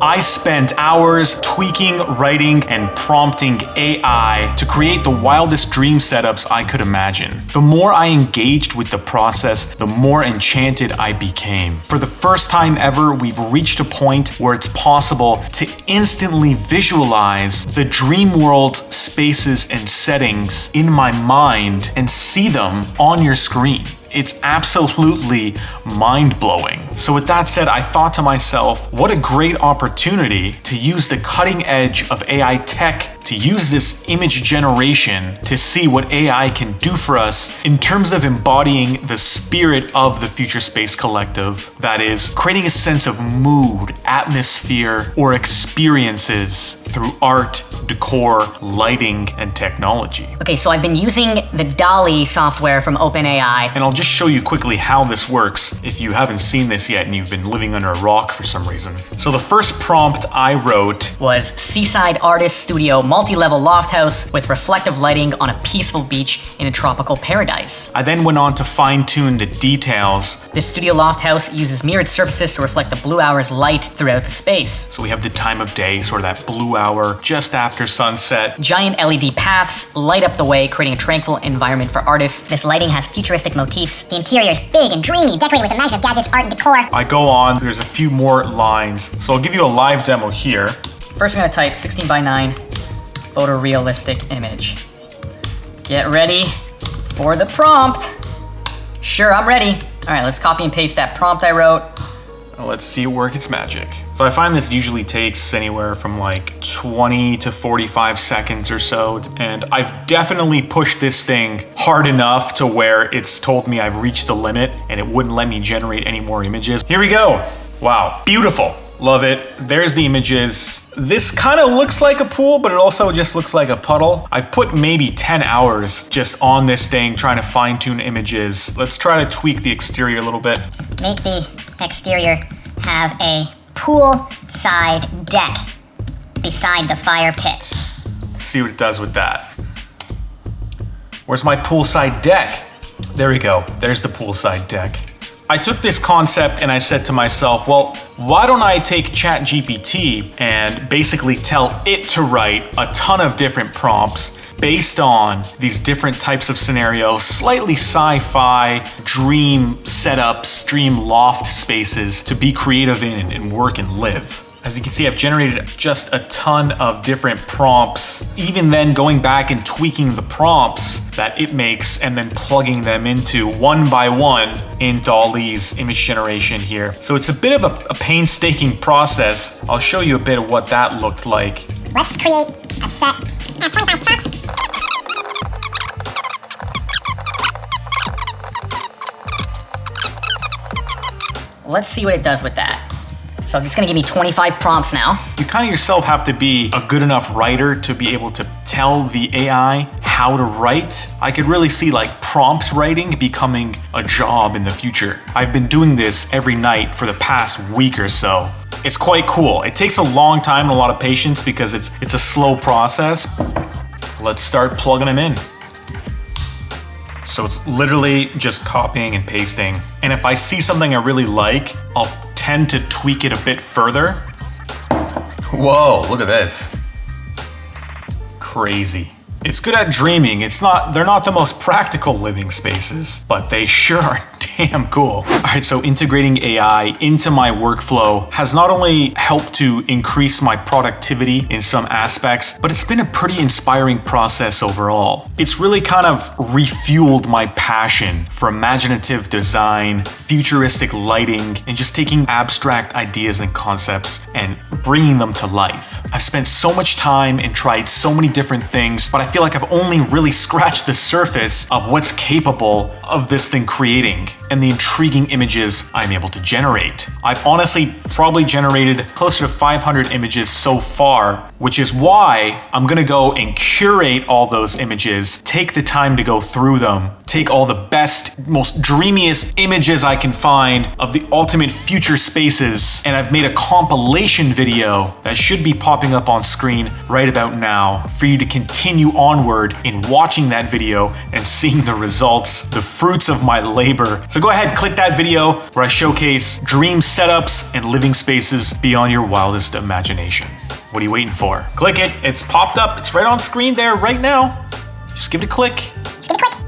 I spent hours tweaking, writing, and prompting AI to create the wildest dream setups I could imagine. The more I engaged with the process, the more enchanted I became. For the first time ever, we've reached a point where it's possible to instantly visualize the dream world spaces and settings in my mind and see them on your screen. It's absolutely mind-blowing. So with that said, I thought to myself, what a great opportunity to use the cutting edge of AI tech to use this image generation to see what AI can do for us in terms of embodying the spirit of the FUTURESPACE Collective. That is, creating a sense of mood, atmosphere, or experiences through art, decor, lighting, and technology. Okay, so I've been using the DALL-E software from OpenAI. And I'll just show you quickly how this works if you haven't seen this yet and you've been living under a rock for some reason. So the first prompt I wrote was Seaside Artist Studio multi-level loft house with reflective lighting on a peaceful beach in a tropical paradise. I then went on to fine-tune the details. This studio loft house uses mirrored surfaces to reflect the blue hour's light throughout the space. So we have the time of day, sort of that blue hour just after sunset. Giant LED paths light up the way, creating a tranquil environment for artists. This lighting has futuristic motifs. The interior is big and dreamy, decorated with imaginative gadgets, art, and decor. I go on, there's a few more lines. So I'll give you a live demo here. First I'm gonna type 16 by 9 photorealistic image. Get ready for the prompt. Sure, I'm ready. All right, let's copy and paste that prompt I wrote. Let's see it work its magic. So I find this usually takes anywhere from like 20 to 45 seconds or so. And I've definitely pushed this thing hard enough to where it's told me I've reached the limit and it wouldn't let me generate any more images. Here we go. Wow, beautiful. Love it. There's the images. This kind of looks like a pool, but it also just looks like a puddle. I've put maybe 10 hours just on this thing trying to fine tune images. Let's try to tweak the exterior a little bit. Make the exterior have a poolside deck beside the fire pit. Let's see what it does with that. Where's my poolside deck? There we go. There's the poolside deck. I took this concept and I said to myself, well, why don't I take ChatGPT and basically tell it to write a ton of different prompts based on these different types of scenarios, slightly sci-fi, dream setups, dream loft spaces to be creative in and work and live. As you can see, I've generated just a ton of different prompts, even then going back and tweaking the prompts that it makes and then plugging them into one by one in DALL-E's image generation here. So it's a bit of a painstaking process. I'll show you a bit of what that looked like. Let's create a set of 25 prompts. Let's see what it does with that. So it's gonna give me 25 prompts now. You kind of yourself have to be a good enough writer to be able to tell the AI how to write. I could really see like prompt writing becoming a job in the future. I've been doing this every night for the past week or so. It's quite cool. It takes a long time and a lot of patience because it's a slow process. Let's start plugging them in. So it's literally just copying and pasting. And if I see something I really like, I'll tend to tweak it a bit further. Whoa, look at this. Crazy. It's good at dreaming. They're not the most practical living spaces, but they sure are damn cool. All right, so integrating AI into my workflow has not only helped to increase my productivity in some aspects, but it's been a pretty inspiring process overall. It's really kind of refueled my passion for imaginative design, futuristic lighting, and just taking abstract ideas and concepts and bringing them to life. I've spent so much time and tried so many different things, but I feel like I've only really scratched the surface of what's capable of this thing creating and the intriguing images I'm able to generate. I've honestly probably generated closer to 500 images so far, which is why I'm gonna go and curate all those images, take the time to go through them, take all the best, most dreamiest images I can find of the ultimate future spaces, and I've made a compilation video that should be popping up on screen right about now for you to continue onward in watching that video and seeing the results, the fruits of my labor, So go ahead, click that video where I showcase dream setups and living spaces beyond your wildest imagination. What are you waiting for? Click it, it's popped up, it's right on screen there right now. Just give it a click.